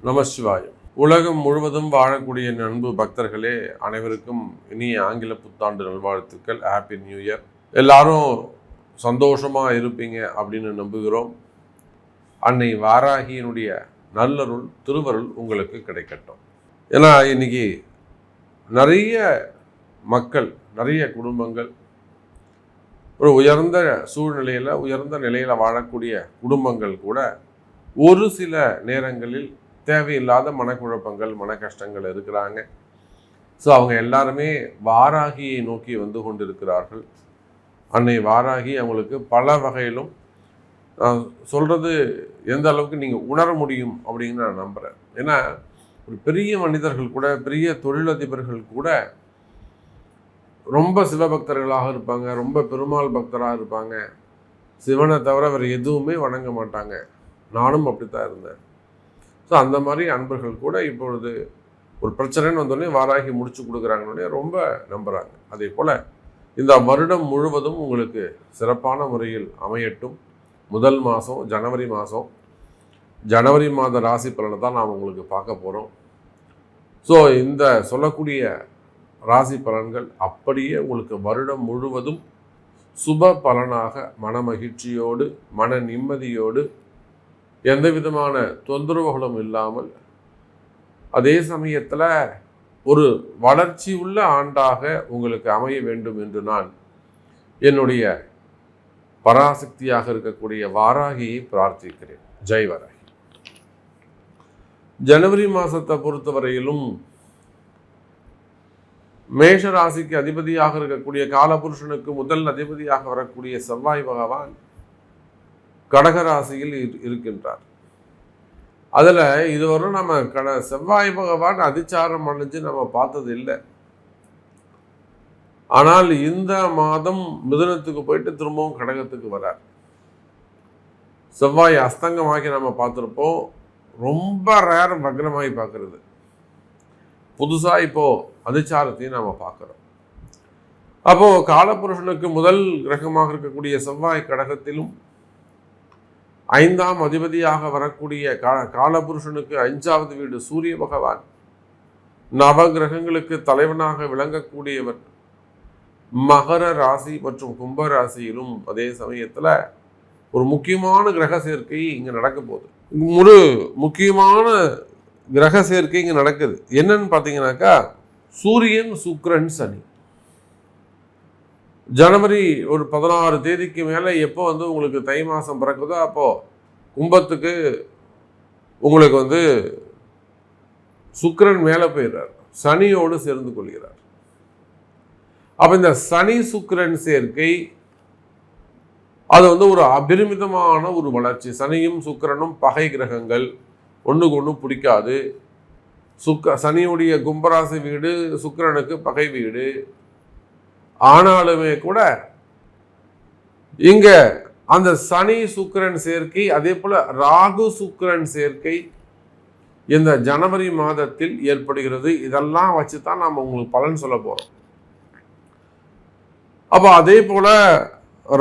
நமசிவாயம். உலகம் முழுவதும் வாழக்கூடிய அன்பு பக்தர்களே, அனைவருக்கும் இனிய ஆங்கில புத்தாண்டு நல்வாழ்த்துக்கள். Happy new year. எல்லாரும் சந்தோஷமா இருப்பீங்க அப்படின்னு நம்புகிறோம். அன்னை வாராகியினுடைய நல்லருள் திருவருள் உங்களுக்கு கிடைக்கட்டும். ஏன்னா இன்னைக்கு நிறைய மக்கள், நிறைய குடும்பங்கள் ஒரு உயர்ந்த சூழ்நிலையில், உயர்ந்த நிலையில் வாழக்கூடிய குடும்பங்கள் கூட ஒரு சில நேரங்களில் தேவையில்லாத மனக்குழப்பங்கள், மன கஷ்டங்கள் இருக்கிறாங்க. ஸோ அவங்க எல்லாருமே வாராகியை நோக்கி வந்து கொண்டிருக்கிறார்கள். அன்னை வாராகி அவங்களுக்கு பல வகையிலும் சொல்கிறது எந்த அளவுக்கு நீங்கள் உணர முடியும் அப்படின்னு நான் நம்புகிறேன். ஏன்னா ஒரு பெரிய மனிதர்கள் கூட, பெரிய தொழிலதிபர்கள் கூட ரொம்ப சிவபக்தர்களாக இருப்பாங்க, ரொம்ப பெருமாள் பக்தராக இருப்பாங்க. சிவனை தவிர வேறு எதுவுமே வணங்க மாட்டாங்க. நானும் அப்படித்தான் இருந்தேன். ஸோ அந்த மாதிரி அன்பர்கள் கூட இப்பொழுது ஒரு பிரச்சனைன்னு வந்தோடனே வாராகி முடிச்சு கொடுக்குறாங்கன்னே ரொம்ப நம்புகிறாங்க. அதே போல் இந்த வருடம் முழுவதும் உங்களுக்கு சிறப்பான முறையில் அமையட்டும். முதல் மாதம் ஜனவரி மாத ராசி பலனை தான் நாம் உங்களுக்கு பார்க்க போகிறோம். ஸோ இந்த சொல்லக்கூடிய ராசி பலன்கள் அப்படியே உங்களுக்கு வருடம் முழுவதும் சுப பலனாக மன மகிழ்ச்சியோடு, மன நிம்மதியோடு, எந்த விதமான தொந்தரவுகளும் இல்லாமல், அதே சமயத்தில் ஒரு வளர்ச்சி உள்ள ஆண்டாக உங்களுக்கு அமைய வேண்டும் என்று நான் என்னுடைய பராசக்தியாக இருக்கக்கூடிய வாராகியை பிரார்த்திக்கிறேன். ஜெய் வாராகி. ஜனவரி மாதத்தை பொறுத்தவரையிலும் மேஷ ராசிக்கு அதிபதியாக இருக்கக்கூடிய காலபுருஷனுக்கு முதல் அதிபதியாக வரக்கூடிய செவ்வாய் பகவான் கடகராசியில் இருக்கின்றார். அதில் இதுவரை நம்ம செவ்வாய் பகவான் அதிச்சாரம் அடைஞ்சு நம்ம பார்த்தது இல்லை. ஆனால் இந்த மாதம் மிதுனத்துக்கு போயிட்டு திரும்பவும் கடகத்துக்கு வரார். செவ்வாய் அஸ்தங்கமாகி நம்ம பார்த்துருப்போம். ரொம்ப ரேர் வக்ரமாகி பார்க்கறது. புதுசாக இப்போது அதிச்சாரத்தையும் நம்ம பார்க்குறோம். அப்போது காலபுருஷனுக்கு முதல் கிரகமாக இருக்கக்கூடிய செவ்வாய் கடகத்திலும், 5ஆம் அதிபதியாக வரக்கூடிய காலபுருஷனுக்கு 5வது வீடு சூரிய பகவான், நவ கிரகங்களுக்கு தலைவனாக விளங்கக்கூடியவர் மகர ராசி மற்றும் கும்ப ராசியிலும் அதே சமயத்தில் ஒரு முக்கியமான கிரக சேர்க்கை இங்கே நடக்க போகுது. ஒரு முக்கியமான கிரக சேர்க்கை இங்கே நடக்குது. என்னன்னு பார்த்தீங்கன்னாக்கா, சூரியன், சுக்கிரன், சனி. ஜனவரி ஒரு 16 தேதிக்கு மேலே எப்போ உங்களுக்கு தை மாதம் பிறக்குதோ அப்போது கும்பத்துக்கு உங்களுக்கு சுக்கிரன் மேலே போயிடுறார், சனியோடு சேர்ந்து கொள்கிறார். அப்போ இந்த சனி சுக்கிரன் சேர்க்கை அது ஒரு அபரிமிதமான ஒரு வளர்ச்சி. சனியும் சுக்கிரனும் பகை கிரகங்கள், ஒன்றுக்கு ஒன்று பிடிக்காது. சனியுடைய கும்பராசி வீடு சுக்கிரனுக்கு பகை வீடு. ஆனாலுமே கூட இங்க அந்த சனி சுக்கிரன் சேர்க்கை, அதே போல ராகு சுக்கிரன் சேர்க்கை இந்த ஜனவரி மாதத்தில் ஏற்படுகிறது. இதெல்லாம் வச்சு தான் நாம் உங்களுக்கு பலன் சொல்ல போறோம். அப்போ அதே போல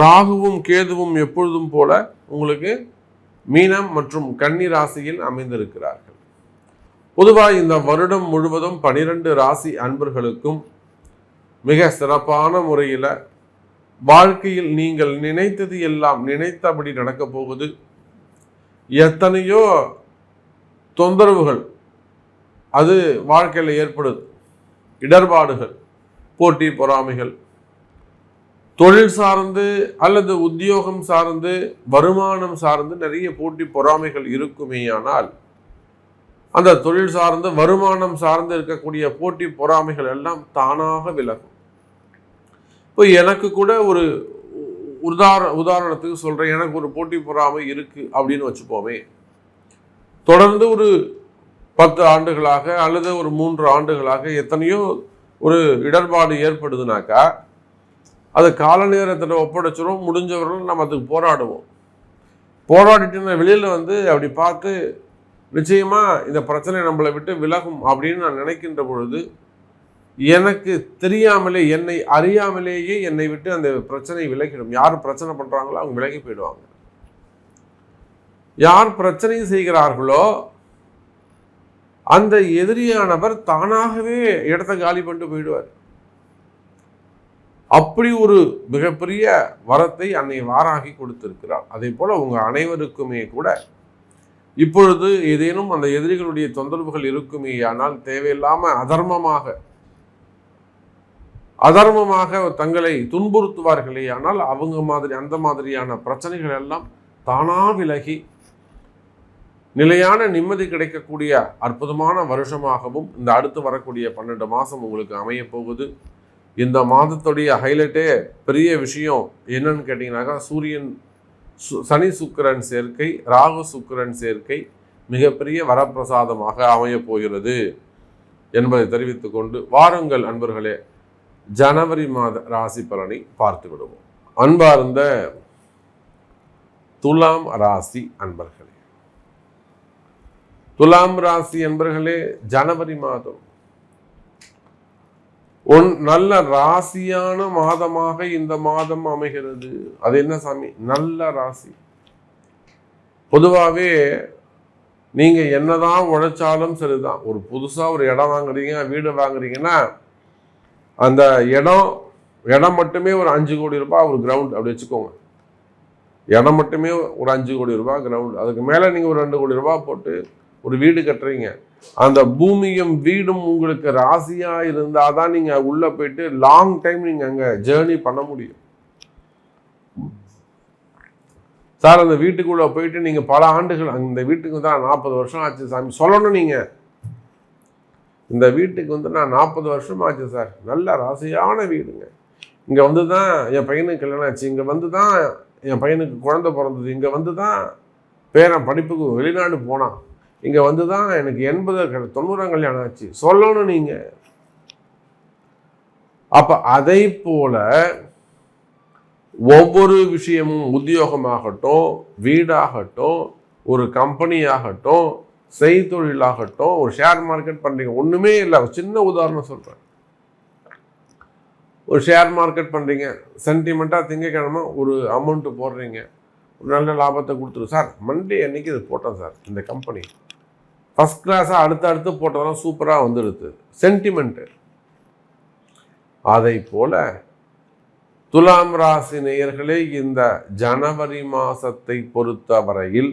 ராகுவும் கேதுவும் எப்பொழுதும் போல உங்களுக்கு மீனம் மற்றும் கன்னி ராசியில் அமைந்திருக்கிறார்கள். பொதுவாக இந்த வருடம் முழுவதும் 12 ராசி அன்பர்களுக்கும் மிக சிறப்பான முறையில் வாழ்க்கையில் நீங்கள் நினைத்தது எல்லாம் நினைத்தபடி நடக்க போகுது. எத்தனையோ தொந்தரவுகள் அது வாழ்க்கையில் ஏற்படுது. இடர்பாடுகள், போட்டி பொறாமைகள், தொழில் சார்ந்து அல்லது உத்தியோகம் சார்ந்து, வருமானம் சார்ந்து நிறைய போட்டி பொறாமைகள் இருக்குமேயானால், அந்த தொழில் சார்ந்து வருமானம் சார்ந்து இருக்கக்கூடிய போட்டி பொறாமைகள் எல்லாம் தானாக விலகும். இப்போ எனக்கு கூட ஒரு உதாரணத்துக்கு சொல்கிறேன். எனக்கு ஒரு போட்டி பொறாமை இருக்குது அப்படின்னு வச்சுப்போமே. தொடர்ந்து ஒரு 10 ஆண்டுகளாக அல்லது ஒரு 3 ஆண்டுகளாக எத்தனையோ ஒரு இடர்பாடு ஏற்படுதுனாக்கா, அது கால நேரத்தில் ஒப்படைச்சிடும். முடிஞ்சவர்களும் நம்ம அதுக்கு போராடுவோம். போராடிட்டு வெளியில் அப்படி பார்த்து நிச்சயமாக இந்த பிரச்சனை நம்மளை விட்டு விலகும் அப்படின்னு நான் நினைக்கின்ற பொழுது, எனக்கு தெரியாமலே, என்னை அறியாமலேயே என்னை விட்டு அந்த பிரச்சனை விலகிடும். யார் பிரச்சனை பண்ணுறாங்களோ அவங்க விலகி போயிடுவாங்க. யார் பிரச்சனை செய்கிறார்களோ அந்த எதிரியானவர் தானாகவே இடத்த காலி பண்ணிட்டு போயிடுவார். அப்படி ஒரு மிகப்பெரிய வரத்தை அன்னை வாராகி கொடுத்திருக்கிறார். அதே போல உங்க அனைவருக்குமே கூட இப்பொழுது ஏதேனும் அந்த எதிரிகளுடைய தொந்தரவுகள் இருக்குமே, ஆனால் தேவையில்லாம அதர்மமாக தங்களை துன்புறுத்துவார்களே, ஆனால் அவங்க அந்த மாதிரியான பிரச்சனைகள் எல்லாம் தானா விலகி நிலையான நிம்மதி கிடைக்கக்கூடிய அற்புதமான வருஷமாகவும் இந்த அடுத்து வரக்கூடிய 12 மாதம் உங்களுக்கு அமைய போகுது. இந்த மாதத்துடைய ஹைலைட்டே பெரிய விஷயம் என்னன்னு கேட்டிங்கனாக்கா, சனி சுக்கிரன் சேர்க்கை, ராகு சுக்கிரன் சேர்க்கை மிகப்பெரிய வரப்பிரசாதமாக அமைய போகிறது என்பதை தெரிவித்துக் கொண்டு வாருங்கள் அன்பர்களே, ஜனவரி மாத ராசி பலனை பார்த்து விடுவோம். அன்பார்ந்த துலாம் ராசி அன்பர்களே, துலாம் ராசி அன்பர்களே, ஜனவரி மாதம் நல்ல ராசியான மாதமாக இந்த மாதம் அமைகிறது. அது என்ன சாமி? நல்ல ராசி. பொதுவாகவே நீங்க என்னதான் உழைச்சாலும் சரிதான், ஒரு புதுசா ஒரு இடம் வாங்குறீங்க, வீடு வாங்குறீங்கன்னா அந்த இடம் மட்டுமே ஒரு 5 கோடி ரூபாய் ஒரு கிரவுண்ட் அப்படி வச்சுக்கோங்க. இடம் மட்டுமே ஒரு 5 கோடி ரூபாய் கிரவுண்ட். அதுக்கு மேல நீங்க ஒரு 2 கோடி ரூபாய் போட்டு ஒரு வீடு கட்டுறீங்க. அந்த பூமியும் வீடும் உங்களுக்கு ராசியா இருந்தாதான் நீங்க உள்ள போயிட்டு லாங் டைம் நீங்க அங்க ஜேர்னி பண்ண முடியும். சார் அந்த வீட்டுக்குள்ள போயிட்டு நீங்க பல ஆண்டுகள், அந்த வீட்டுக்கு தான் 40 வருஷம் ஆச்சு சாமி சொல்லணும். நீங்க இந்த வீட்டுக்கு நான் 40 வருஷம் ஆச்சு சார், நல்ல ராசியான வீடுங்க, இங்க வந்துதான் என் பையனுக்கு கல்யாணம் ஆச்சு, இங்க வந்துதான் என் பையனுக்கு குழந்தை பிறந்தது, இங்க வந்துதான் பேரன் படிப்புக்கு வெளிநாடு போனான், இங்க வந்துதான் எனக்கு 80 கல்யாணம் ஆச்சு சொல்லணும் நீங்க. அப்ப அதை போல ஒவ்வொரு விஷயமும், உத்தியோகமாகட்டும், வீடாகட்டும், ஒரு கம்பெனியாகட்டும், செய்தொழிலாகட்டும், ஒரு ஷேர் மார்க்கெட் பண்றீங்க, ஒண்ணுமே இல்லை, சின்ன உதாரணம் சொல்றேன். ஒரு ஷேர் மார்க்கெட் பண்றீங்க, சென்டிமெண்டா திங்கக்கிழமை ஒரு அமௌண்ட் போடுறீங்க, ஒரு நல்ல லாபத்தை கொடுத்துரும் சார். மண்டே அன்னைக்கு இது போட்டோம் சார், இந்த கம்பெனி ஃபர்ஸ்ட் கிளாஸாக அடுத்து போட்டதெல்லாம் சூப்பராக வந்துடுது, சென்டிமெண்ட்டு. அதை போல துலாம் ராசி நேயர்களே, இந்த ஜனவரி மாசத்தை பொறுத்த வரையில்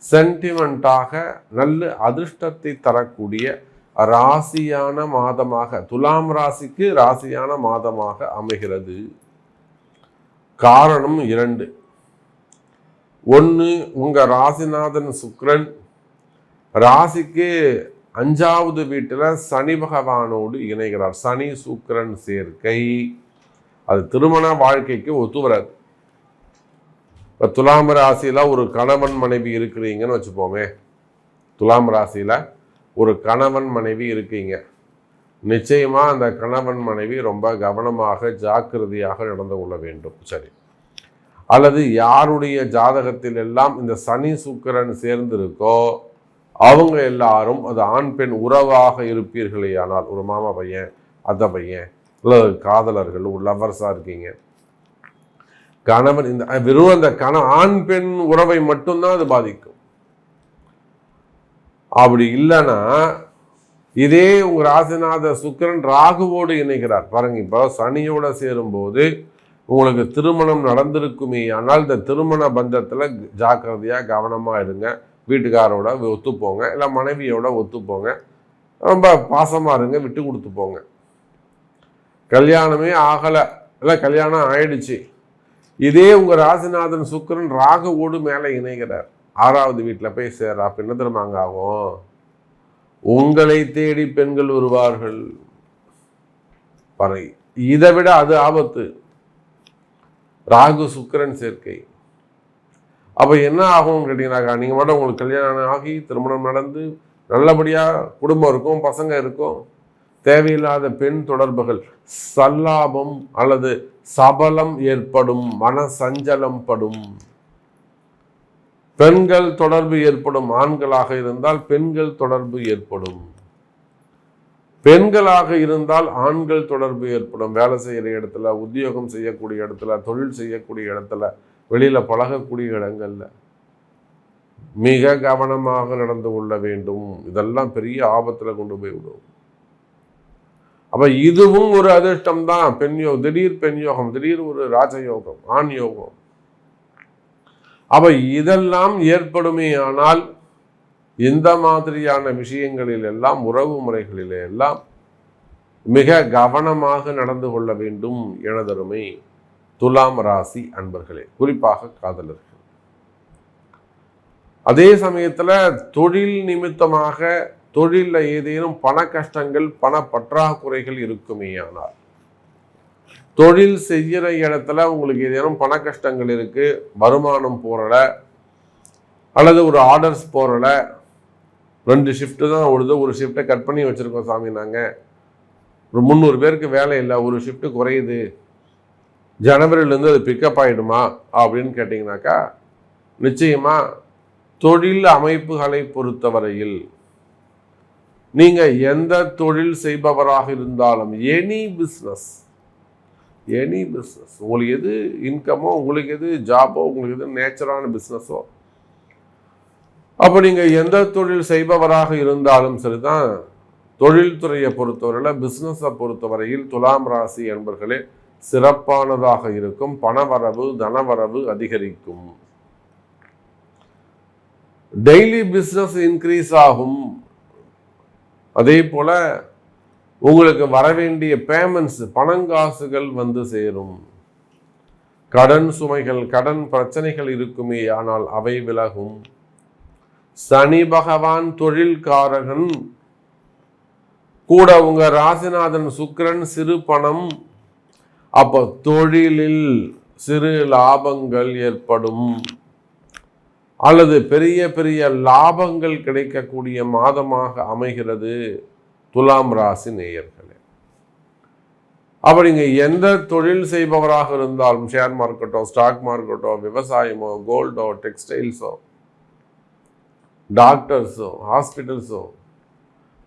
சென்டிமெண்டாக நல்ல அதிர்ஷ்டத்தை தரக்கூடிய ராசியான மாதமாக, துலாம் ராசிக்கு ராசியான மாதமாக அமைகிறது. காரணம் 2. 1, உங்க ராசிநாதன் சுக்கிரன் ராசிக்கு 5வது வீட்டில் சனி பகவானோடு இணைகிறார். சனி சுக்கிரன் சேர்க்கை அது திருமண வாழ்க்கைக்கு ஒத்து வராது. இப்போ துலாம் ராசியில் ஒரு கணவன் மனைவி இருக்கிறீங்கன்னு வச்சுப்போமே, துலாம் ராசியில் ஒரு கணவன் மனைவி இருக்கீங்க, நிச்சயமா அந்த கணவன் மனைவி ரொம்ப கவனமாக ஜாக்கிரதையாக நடந்து கொள்ள வேண்டும். சரி, அல்லது யாருடைய ஜாதகத்தில் எல்லாம் இந்த சனி சுக்கிரன் சேர்ந்திருக்கோ அவங்க எல்லாரும் அது ஆண் பெண் உறவாக இருப்பீர்களே, ஆனால் ஒரு மாமா பையன், அத்தை பையன், அல்லது காதலர்கள், ஒரு லவ்வர்ஸா இருக்கீங்க, கணவன், இந்த வெறும் அந்த ஆண் பெண் உறவை மட்டும்தான் அது பாதிக்கும். அப்படி இல்லைன்னா இதே உங்க ராசிநாத சுக்கிரன் ராகுவோடு இணைகிறார் பாருங்க. இப்போ சனியோட சேரும்போது உங்களுக்கு திருமணம் நடந்திருக்குமே, ஆனால் இந்த திருமண பந்தத்துல ஜாக்கிரதையா கவனமா இருங்க. வீட்டுக்காரோட ஒத்துப்போங்க, இல்லை மனைவியோட ஒத்துப்போங்க, ரொம்ப பாசமா இருங்க, விட்டு கொடுத்து போங்க. கல்யாணமே ஆகலை, இல்லை கல்யாணம் ஆயிடுச்சு, இதே உங்க ராசிநாதன் சுக்கிரன் ராகுவோடு மேலே இணைகிறார், 6வது வீட்டில் போய் சேர, அப்ப என்ன தெரியுமாங்க ஆகும்? உங்களை தேடி பெண்கள் வருவார்கள். பாருங்க, இதை விட அது ஆபத்து, ராகு சுக்கிரன் சேர்க்கை. அப்போ என்ன ஆகும் கேட்டீங்கன்னாக்கா, நீங்கள் மட்டும் உங்களுக்கு கல்யாணம் ஆகி திருமணம் நடந்து நல்லபடியாக குடும்பம் இருக்கும், பசங்க இருக்கும், தேவையில்லாத பெண் தொடர்புகள், சல்லாபம் அல்லது சபலம் ஏற்படும், மன சஞ்சலம் படும், பெண்கள் தொடர்பு ஏற்படும். ஆண்களாக இருந்தால் பெண்கள் தொடர்பு ஏற்படும், பெண்களாக இருந்தால் ஆண்கள் தொடர்பு ஏற்படும். வேலை செய்கிற இடத்துல, உத்தியோகம் செய்யக்கூடிய இடத்துல, தொழில் செய்யக்கூடிய இடத்துல, வெளியில பழகக்கூடிய இடங்கள்ல மிக கவனமாக நடந்து கொள்ள வேண்டும். இதெல்லாம் பெரிய ஆபத்துல கொண்டு போய் விடும். அப்ப இதுவும் ஒரு அதிர்ஷ்டம் தான். திடீர் பெண் யோகம், திடீர் ஒரு ராஜயோகம், ஆண் யோகம். அப்ப இதெல்லாம் ஏற்படுமே. ஆனால் இந்த மாதிரியான விஷயங்களில் எல்லாம், உறவு முறைகளிலே எல்லாம் மிக கவனமாக நடந்து கொள்ள வேண்டும் எனதருமை துலாம் ராசி அன்பர்களே, குறிப்பாக காதலர்கள். அதே சமயத்துல தொழில் நிமித்தமாக தொழில ஏதேனும் பண கஷ்டங்கள், பண பற்றாக்குறைகள் இருக்குமே. ஆனால் தொழில் செய்கிற இடத்துல உங்களுக்கு ஏதேனும் பண கஷ்டங்கள் இருக்கு, வருமானம் போறல, அல்லது ஒரு ஆர்டர்ஸ் போறல, 2 ஷிஃப்ட் தான் ஓடுது, ஒரு ஷிஃப்டை கட் பண்ணி வச்சிருக்கோம் சாமி, நாங்கள் ஒரு 300 பேருக்கு வேலை இல்லை, ஒரு ஷிஃப்ட் குறையுது, ஜனவரியிலேருந்து அது பிக்கப் ஆகிடுமா அப்படின்னு கேட்டிங்கனாக்கா, நிச்சயமா தொழில் அமைப்புகளை பொறுத்தவரையில் நீங்கள் எந்த தொழில் செய்பவராக இருந்தாலும், எனி பிஸ்னஸ் உங்களுக்கு எது இன்கமோ, உங்களுக்கு எது ஜாபோ, உங்களுக்கு எது நேச்சரான பிஸ்னஸோ, அப்போ நீங்கள் எந்த தொழில் செய்பவராக இருந்தாலும் சரிதான், தொழில்துறையை பொறுத்தவரையில், பிஸ்னஸை பொறுத்தவரையில் துலாம் ராசி என்பர்களே சிறப்பானதாக இருக்கும். பணவரவு, தனவரவு அதிகரிக்கும். டெய்லி பிஸ்னஸ் இன்க்ரீஸ் ஆகும். அதே போல உங்களுக்கு வரவேண்டிய பேமெண்ட்ஸ், பணங்காசுகள் வந்து சேரும். கடன் சுமைகள், கடன் பிரச்சனைகள் இருக்குமே, ஆனால் அவை விலகும். சனி பகவான் தொழில்காரகன் கூட உங்க ராசிநாதன் சுக்கிரன் சிறு பணம். அப்ப தொழிலில் சிறு லாபங்கள் ஏற்படும், அல்லது பெரிய பெரிய லாபங்கள் கிடைக்கக்கூடிய மாதமாக அமைகிறது துலாம் ராசி நேயர்களே. அப்ப நீங்க எந்த தொழில் செய்பவராக இருந்தாலும், ஷேர் மார்க்கெட்டோ, ஸ்டாக் மார்க்கெட்டோ, விவசாயமோ, கோல்டோ, டெக்ஸ்டைல்ஸோ, டாக்டர்ஸோ, ஹாஸ்பிட்டல்ஸோ,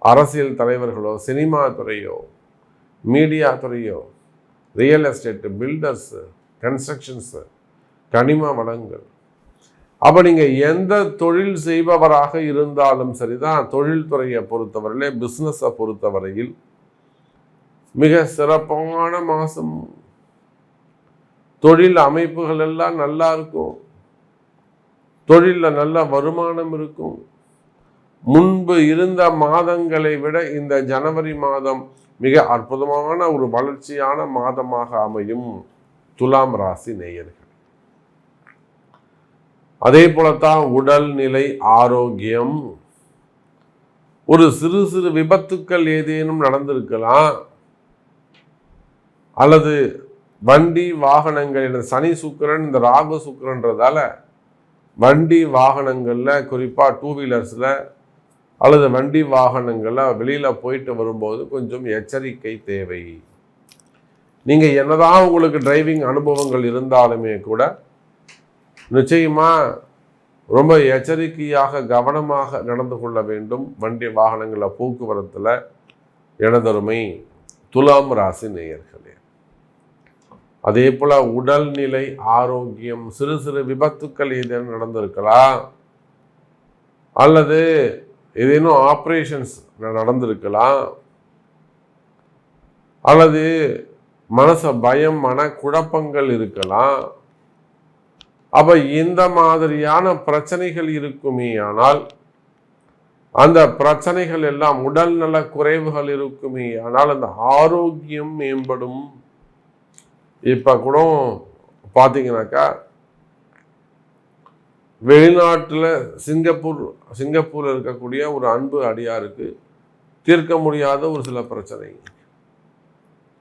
அரசியல் தலைவர்களோ, சினிமா துறையோ, மீடியா துறையோ, ரியல் எஸ்டேட், பில்டர்ஸ், கன்ஸ்ட்ரக்ஷன்ஸ், கனிம வளங்கள், அப்போ நீங்கள் எந்த தொழில் செய்பவராக இருந்தாலும் சரிதான், தொழில்துறையை பொறுத்தவரையிலே, பிஸ்னஸை பொறுத்தவரையில் மிக சிறப்பான மாதம். தொழில் அமைப்புகள் எல்லாம் நல்லா இருக்கும், தொழிலில் நல்ல வருமானம் இருக்கும். முன்பு இருந்த மாதங்களை விட இந்த ஜனவரி மாதம் மிக அற்புதமான ஒரு வளர்ச்சியான மாதமாக அமையும் துலாம் ராசி நேயர்கள். அதே போலத்தான் உடல்நிலை, ஆரோக்கியம். ஒரு சிறு சிறு விபத்துக்கள் ஏதேனும் நடந்திருக்கலாம், அல்லது வண்டி வாகனங்கள், சனி சுக்கிரன், இந்த ராகு சுக்கிரன்றதால வண்டி வாகனங்களில், குறிப்பாக 2 வீலர்ஸில் அல்லது வண்டி வாகனங்களில் வெளியில் போயிட்டு வரும்போது கொஞ்சம் எச்சரிக்கை தேவை. நீங்கள் என்னதான் உங்களுக்கு டிரைவிங் அனுபவங்கள் இருந்தாலுமே கூட நிச்சயமா ரொம்ப எச்சரிக்கையாக, கவனமாக நடந்து கொள்ள வேண்டும் வண்டி வாகனங்களில், போக்குவரத்தில் எனதருமை துலாம் ராசி நேயர்களே. அதே போல உடல்நிலை, ஆரோக்கியம். சிறு சிறு விபத்துக்கள் ஏதேனும் நடந்திருக்கலாம், அல்லது ஏதேனும் ஆப்ரேஷன்ஸ் நடந்திருக்கலாம், அல்லது மனச பயம், மன குழப்பங்கள் இருக்கலாம். அப்ப இந்த மாதிரியான பிரச்சனைகள் இருக்குமே. ஆனால் அந்த பிரச்சனைகள் எல்லாம், உடல் நல குறைவுகள் இருக்குமே, ஆனால் அந்த ஆரோக்கியம் மேம்படும். இப்ப கூட பார்த்தீங்கன்னாக்கா, வெளிநாட்டில் சிங்கப்பூர்ல இருக்கக்கூடிய ஒரு அன்பு அடியாருக்கு தீர்க்க முடியாத ஒரு சில பிரச்சனை.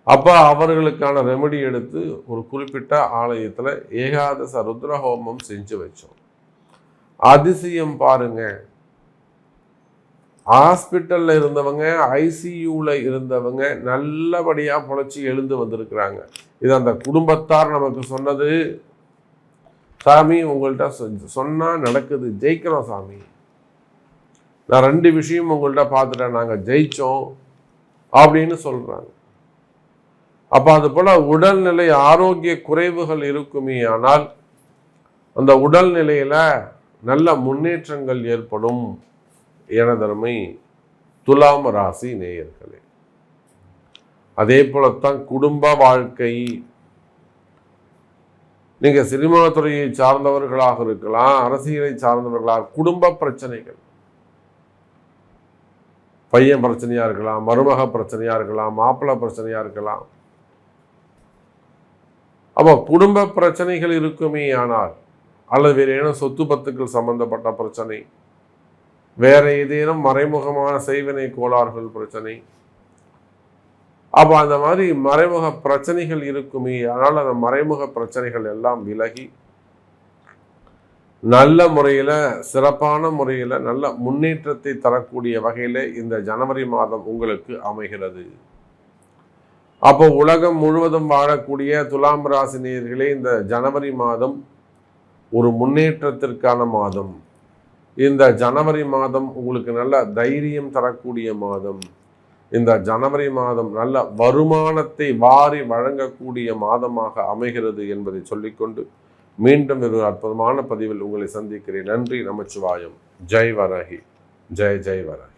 அப்ப அவர்களுக்கான ரெமெடி எடுத்து ஒரு குறிப்பிட்ட ஆலயத்துல ஏகாதச ருத்ரஹோமம் செஞ்சு வச்சோம். அதிசயம் பாருங்க, ஹாஸ்பிட்டல்ல இருந்தவங்க, ஐசியூல இருந்தவங்க நல்லபடியா பொழைச்சி எழுந்து வந்திருக்கிறாங்க. இது அந்த குடும்பத்தார் நமக்கு சொன்னது. சாமி உங்கள்கிட்ட சொன்னா நடக்குது, ஜெயிக்கிறோம் சாமி, நான் 2 விஷயம் உங்கள்கிட்ட பார்த்துட்டேன், நாங்கள் ஜெயிச்சோம் அப்படின்னு சொல்றாங்க. அப்ப அது போல உடல்நிலை, ஆரோக்கிய குறைவுகள் இருக்குமே. ஆனால் அந்த உடல்நிலையில நல்ல முன்னேற்றங்கள் ஏற்படும் எனதருமை துலாம் ராசி நேயர்களே. அதே போலத்தான் குடும்ப வாழ்க்கை. நீங்க சினிமா துறையை சார்ந்தவர்களாக இருக்கலாம், அரசியலை சார்ந்தவர்களாக, குடும்ப பிரச்சனைகள், பையன் பிரச்சனையா இருக்கலாம், மருமக பிரச்சனையா இருக்கலாம், மாப்பிள்ளை பிரச்சனையா இருக்கலாம். அப்போ குடும்ப பிரச்சனைகள் இருக்குமே ஆனால், அல்லது வேறு ஏதேனும் சொத்து பத்துக்கள் சம்பந்தப்பட்ட பிரச்சனை, வேற ஏதேனும் மறைமுகமான செய்வினை கோளாறுகள் பிரச்சனை, அப்போ அந்த மாதிரி மறைமுக பிரச்சனைகள் இருக்குமே ஆனால் அந்த மறைமுக பிரச்சனைகள் எல்லாம் விலகி நல்ல முறையில், சிறப்பான முறையில், நல்ல முன்னேற்றத்தை தரக்கூடிய வகையில் இந்த ஜனவரி மாதம் உங்களுக்கு அமைகிறது. அப்போ உலகம் முழுவதும் வாழக்கூடிய துலாம் ராசி நேயர்களே, இந்த ஜனவரி மாதம் ஒரு முன்னேற்றத்திற்கான மாதம். இந்த ஜனவரி மாதம் உங்களுக்கு நல்ல தைரியம் தரக்கூடிய மாதம். இந்த ஜனவரி மாதம் நல்ல வருமானத்தை வாரி வழங்கக்கூடிய மாதமாக அமைகிறது என்பதை சொல்லிக்கொண்டு மீண்டும் ஒரு அற்புதமான பதிவில் உங்களை சந்திக்கிறேன். நன்றி. நமச்சிவாயம். ஜெய் வராகி. ஜெய் ஜெய் வராகி.